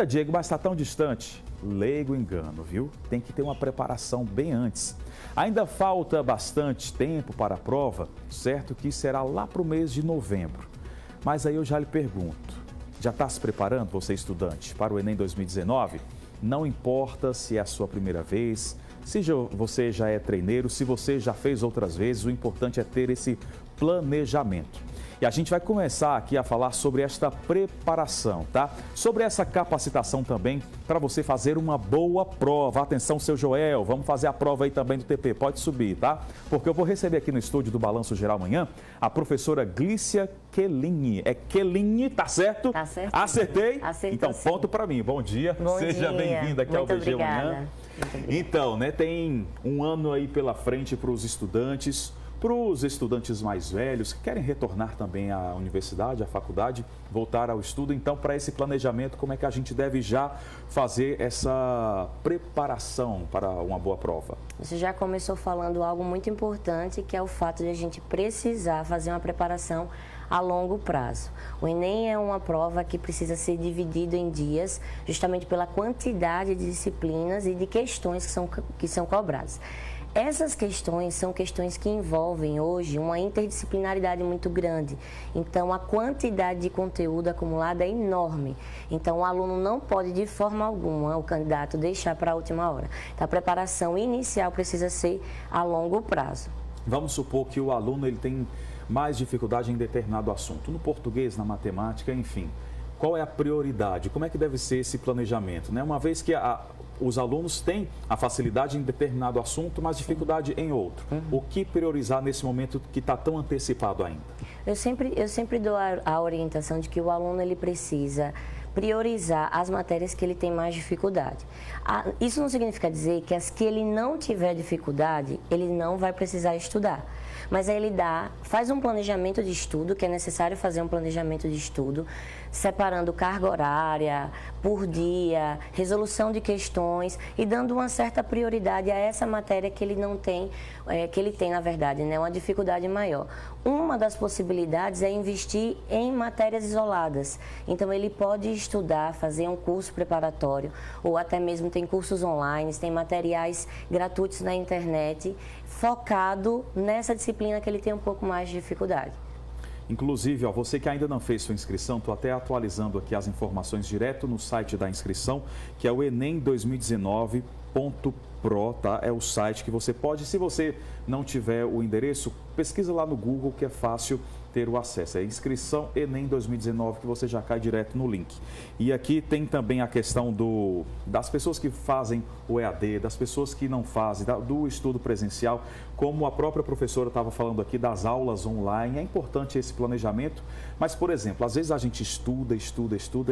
Diego, mas está tão distante. Leigo engano, viu? Tem que ter uma preparação bem antes. Ainda falta bastante tempo para a prova, certo que será lá para o mês de novembro. Mas aí eu já lhe pergunto, já está se preparando, você estudante, para o Enem 2019? Não importa se é a sua primeira vez, se você já é treineiro, se você já fez outras vezes, o importante é ter esse planejamento. E a gente vai começar aqui a falar sobre esta preparação, tá? Sobre essa capacitação também para você fazer uma boa prova. Atenção, seu Joel, vamos fazer a prova aí também do TP, pode subir, tá? Porque eu vou receber aqui no estúdio do Balanço Geral amanhã a professora Glícia Quelini. É Quelini, tá certo? Tá certo. Acertei? Acertou, então, sim. ponto para mim. Bom dia. Bom Seja bem-vinda aqui ao BG Manhã. Então, né, tem um ano aí pela frente para os estudantes. Para os estudantes mais velhos que querem retornar também à universidade, à faculdade, voltar ao estudo, então para esse planejamento, como é que a gente deve já fazer essa preparação para uma boa prova? Você já começou falando algo muito importante, que é o fato de a gente precisar fazer uma preparação a longo prazo. O Enem é uma prova que precisa ser dividida em dias, justamente pela quantidade de disciplinas e de questões que são cobradas. Essas questões são questões que envolvem hoje uma interdisciplinaridade muito grande. Então, a quantidade de conteúdo acumulado é enorme. Então, o aluno não pode, de forma alguma, o candidato, deixar para a última hora. Então, a preparação inicial precisa ser a longo prazo. Vamos supor que o aluno ele tem mais dificuldade em determinado assunto, no português, na matemática, enfim. Qual é a prioridade? Como é que deve ser esse planejamento, né? Uma vez que os alunos têm a facilidade em determinado assunto, mas dificuldade em outro. O que priorizar nesse momento que está tão antecipado ainda? Eu sempre dou a orientação de que o aluno ele precisa priorizar as matérias que ele tem mais dificuldade. Isso não significa dizer que as que ele não tiver dificuldade, ele não vai precisar estudar. Mas aí ele faz um planejamento de estudo, que é necessário fazer um planejamento de estudo, separando carga horária, por dia, resolução de questões e dando uma certa prioridade a essa matéria que ele não tem, que ele tem, na verdade, né, uma dificuldade maior. Uma das possibilidades é investir em matérias isoladas. Então, ele pode estudar, fazer um curso preparatório, ou até mesmo tem cursos online, tem materiais gratuitos na internet, focado nessa disciplina que ele tem um pouco mais de dificuldade. Inclusive, ó, você que ainda não fez sua inscrição, estou até atualizando aqui as informações direto no site da inscrição, que é o enem2019.pro, tá? É o site que você pode, se você não tiver o endereço, pesquisa lá no Google que é fácil ter o acesso. É inscrição Enem 2019 que você já cai direto no link. E aqui tem também a questão das pessoas que fazem o EAD, das pessoas que não fazem, do estudo presencial, como a própria professora estava falando aqui das aulas online. É importante esse planejamento, mas, por exemplo, às vezes a gente estuda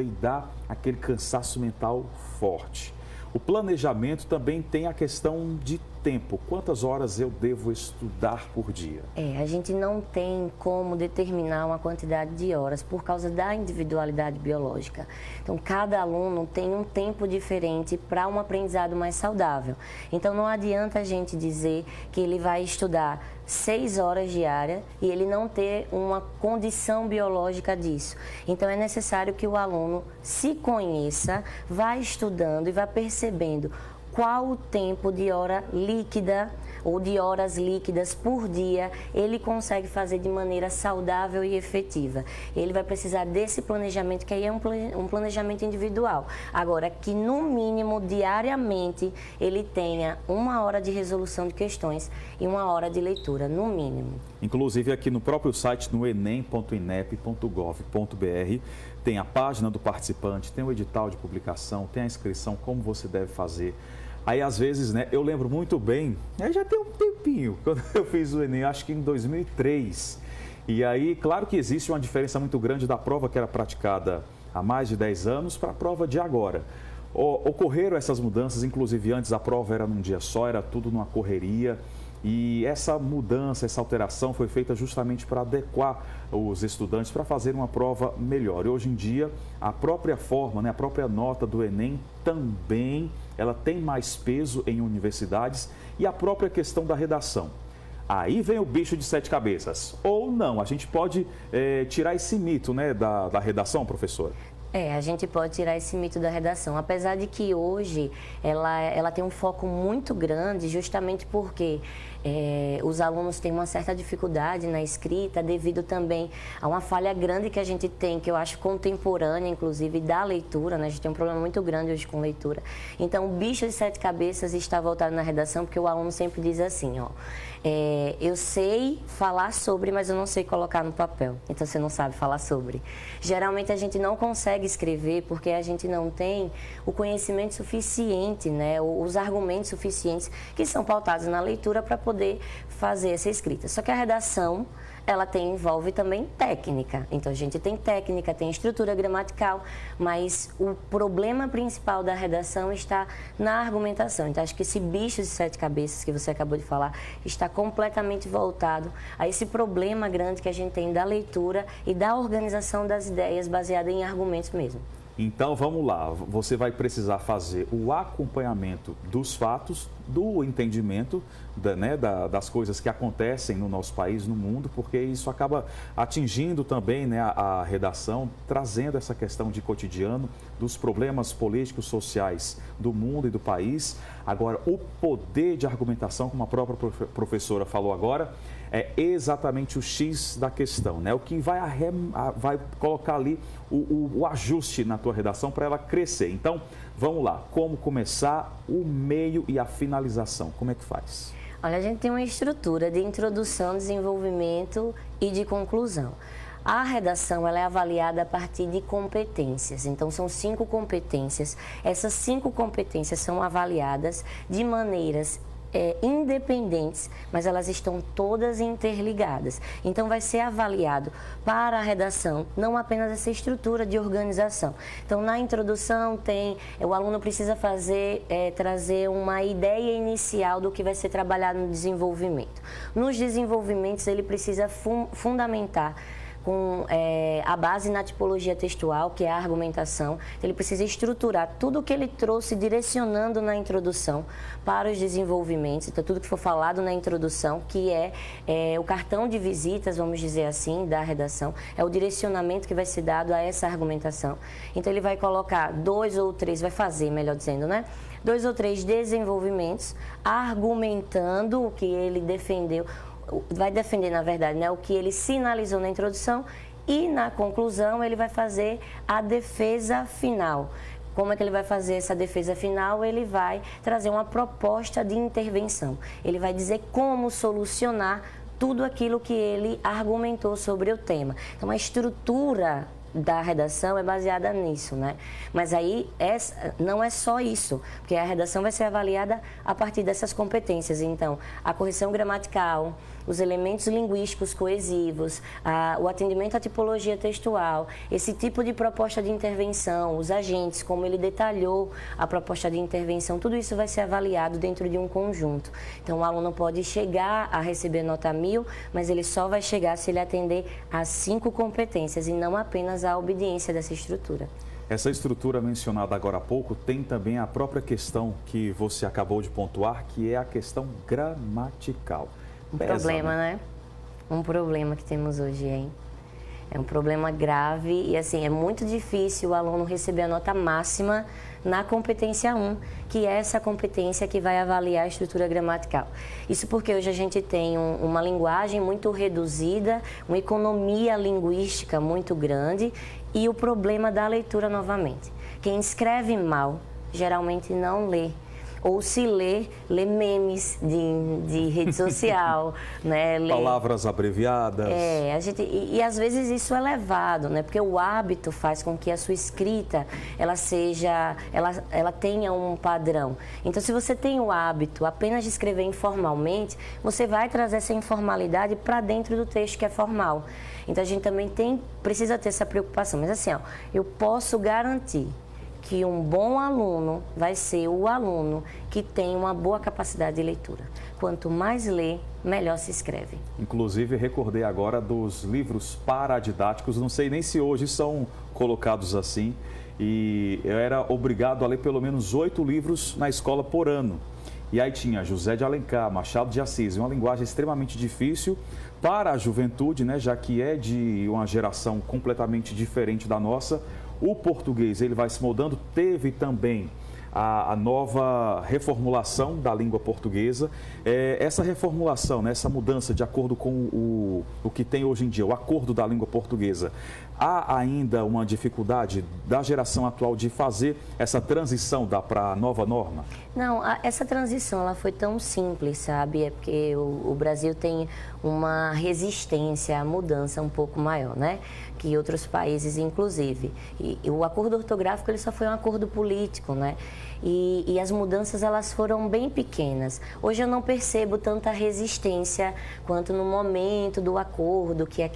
e dá aquele cansaço mental forte. O planejamento também tem a questão de tempo. Quantas horas eu devo estudar por dia? A gente não tem como determinar uma quantidade de horas por causa da individualidade biológica. Então, cada aluno tem um tempo diferente para um aprendizado mais saudável. Então, não adianta a gente dizer que ele vai estudar 6 horas diárias e ele não ter uma condição biológica disso. Então, é necessário que o aluno se conheça, vá estudando e vá percebendo qual o tempo de hora líquida ou de horas líquidas por dia ele consegue fazer de maneira saudável e efetiva. Ele vai precisar desse planejamento, que aí é um planejamento individual. Agora, que no mínimo, diariamente, ele tenha 1 hora de resolução de questões e 1 hora de leitura, no mínimo. Inclusive, aqui no próprio site, no enem.inep.gov.br, tem a página do participante, tem o edital de publicação, tem a inscrição, como você deve fazer. Aí, às vezes, né, eu lembro muito bem, já tem um tempinho, quando eu fiz o Enem, acho que em 2003. E aí, claro que existe uma diferença muito grande da prova que era praticada há mais de 10 anos para a prova de agora. Ocorreram essas mudanças, inclusive antes a prova era num dia só, era tudo numa correria. E essa mudança, essa alteração foi feita justamente para adequar os estudantes para fazer uma prova melhor. E hoje em dia, a própria forma, né, a própria nota do Enem também, ela tem mais peso em universidades, e a própria questão da redação. Aí vem o bicho de 7 cabeças. Ou não, a gente pode tirar esse mito, né, da redação, professora? A gente pode tirar esse mito da redação, apesar de que hoje ela tem um foco muito grande, justamente porque os alunos têm uma certa dificuldade na escrita, devido também a uma falha grande que a gente tem, que eu acho contemporânea, inclusive, da leitura, né? A gente tem um problema muito grande hoje com leitura. Então, o bicho de 7 cabeças está voltado na redação, porque o aluno sempre diz assim, ó, eu sei falar sobre, mas eu não sei colocar no papel. Então, você não sabe falar sobre. Geralmente, a gente não consegue escrever porque a gente não tem o conhecimento suficiente, né? Os argumentos suficientes que são pautados na leitura para poder fazer essa escrita. Só que a redação, ela envolve também técnica. Então, a gente tem técnica, tem estrutura gramatical, mas o problema principal da redação está na argumentação. Então, acho que esse bicho de 7 cabeças que você acabou de falar está completamente voltado a esse problema grande que a gente tem da leitura e da organização das ideias baseada em argumentos mesmo. Então, vamos lá. Você vai precisar fazer o acompanhamento dos fatos, do entendimento das coisas que acontecem no nosso país, no mundo, porque isso acaba atingindo também, né, a redação, trazendo essa questão de cotidiano, dos problemas políticos, sociais do mundo e do país. Agora, o poder de argumentação, como a própria professora falou agora, é exatamente o X da questão, né? O que vai colocar ali o ajuste na tua redação para ela crescer. Então, vamos lá. Como começar, o meio e a finalização? Como é que faz? Olha, a gente tem uma estrutura de introdução, desenvolvimento e de conclusão. A redação ela é avaliada a partir de competências, então são 5 competências. Essas 5 competências são avaliadas de maneiras independentes, mas elas estão todas interligadas. Então, vai ser avaliado para a redação não apenas essa estrutura de organização. Então, na introdução o aluno precisa trazer uma ideia inicial do que vai ser trabalhado no desenvolvimento. Nos desenvolvimentos, ele precisa fundamentar com a base na tipologia textual, que é a argumentação. Ele precisa estruturar tudo o que ele trouxe, direcionando na introdução para os desenvolvimentos. Então, tudo que for falado na introdução, que é o cartão de visitas, vamos dizer assim, da redação, é o direcionamento que vai ser dado a essa argumentação. Então, ele vai colocar 2 ou 3, vai fazer, melhor dizendo, né? 2 ou 3 desenvolvimentos, argumentando o que ele defendeu, vai defender, na verdade, né, o que ele sinalizou na introdução, e na conclusão ele vai fazer a defesa final. Como é que ele vai fazer essa defesa final? Ele vai trazer uma proposta de intervenção. Ele vai dizer como solucionar tudo aquilo que ele argumentou sobre o tema. Então, a estrutura da redação é baseada nisso, né? Mas aí não é só isso, porque a redação vai ser avaliada a partir dessas competências. Então, a correção gramatical, os elementos linguísticos coesivos, o atendimento à tipologia textual, esse tipo de proposta de intervenção, os agentes, como ele detalhou a proposta de intervenção, tudo isso vai ser avaliado dentro de um conjunto. Então, o aluno pode chegar a receber nota 1000, mas ele só vai chegar se ele atender às 5 competências e não apenas à obediência dessa estrutura. Essa estrutura mencionada agora há pouco tem também a própria questão que você acabou de pontuar, que é a questão gramatical. Um problema, né? Um problema que temos hoje, hein? É um problema grave e, assim, é muito difícil o aluno receber a nota máxima na competência 1, que é essa competência que vai avaliar a estrutura gramatical. Isso porque hoje a gente tem uma linguagem muito reduzida, uma economia linguística muito grande e o problema da leitura novamente. Quem escreve mal, geralmente não lê. Ou se lê memes de rede social, né? Palavras abreviadas. E às vezes isso é levado, né? Porque o hábito faz com que a sua escrita, ela tenha um padrão. Então, se você tem o hábito apenas de escrever informalmente, você vai trazer essa informalidade para dentro do texto que é formal. Então, a gente também precisa ter essa preocupação. Mas assim, eu posso garantir que um bom aluno vai ser o aluno que tem uma boa capacidade de leitura. Quanto mais lê, melhor se escreve. Inclusive, recordei agora dos livros paradidáticos, não sei nem se hoje são colocados assim, e eu era obrigado a ler pelo menos 8 livros na escola por ano. E aí tinha José de Alencar, Machado de Assis, uma linguagem extremamente difícil para a juventude, né, já que é de uma geração completamente diferente da nossa. o português ele vai se moldando. Teve também a nova reformulação da língua portuguesa. Essa reformulação, né, essa mudança de acordo com o que tem hoje em dia, o acordo da língua portuguesa, há ainda uma dificuldade da geração atual de fazer essa transição para a nova norma? Não, essa transição ela foi tão simples, sabe? É porque o Brasil tem uma resistência à mudança um pouco maior, né? Que outros países, inclusive. E o acordo ortográfico ele só foi um acordo político, né? E as mudanças elas foram bem pequenas. Hoje eu não percebo tanta resistência quanto no momento do acordo, que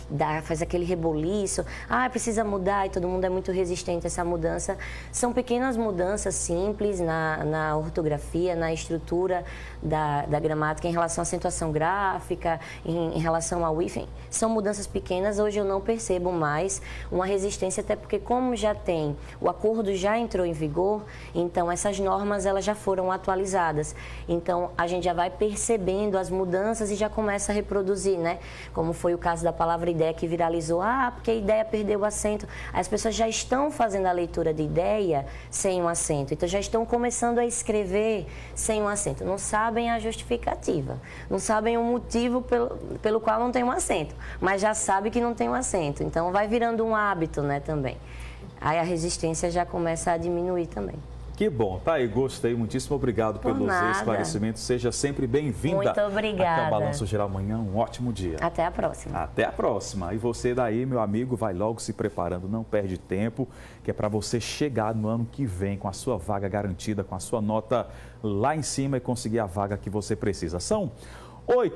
faz aquele reboliço. Precisa mudar e todo mundo é muito resistente a essa mudança. São pequenas mudanças simples na ortografia, na estrutura da gramática, em relação à acentuação gráfica, em relação ao hífen. São mudanças pequenas, hoje eu não percebo mais uma resistência, até porque como já tem, o acordo já entrou em vigor, então essas normas elas já foram atualizadas. Então a gente já vai percebendo as mudanças e já começa a reproduzir, né? Como foi o caso da palavra ideia que viralizou, porque a ideia perdeu o acento. As pessoas já estão fazendo a leitura de ideia sem um acento, então já estão começando a escrever sem um acento. Não sabem a justificativa, não sabem o motivo pelo qual não tem um acento, mas já sabe que não tem um acento. Então vai virando um hábito, né, também. Aí a resistência já começa a diminuir também. Que bom, tá aí, gostei. Muitíssimo obrigado pelos esclarecimentos. Seja sempre bem-vinda. Muito obrigada. Aqui ao Balanço Geral amanhã, um ótimo dia. Até a próxima. Até a próxima. E você daí, meu amigo, vai logo se preparando, não perde tempo, que é para você chegar no ano que vem com a sua vaga garantida, com a sua nota lá em cima e conseguir a vaga que você precisa. São 8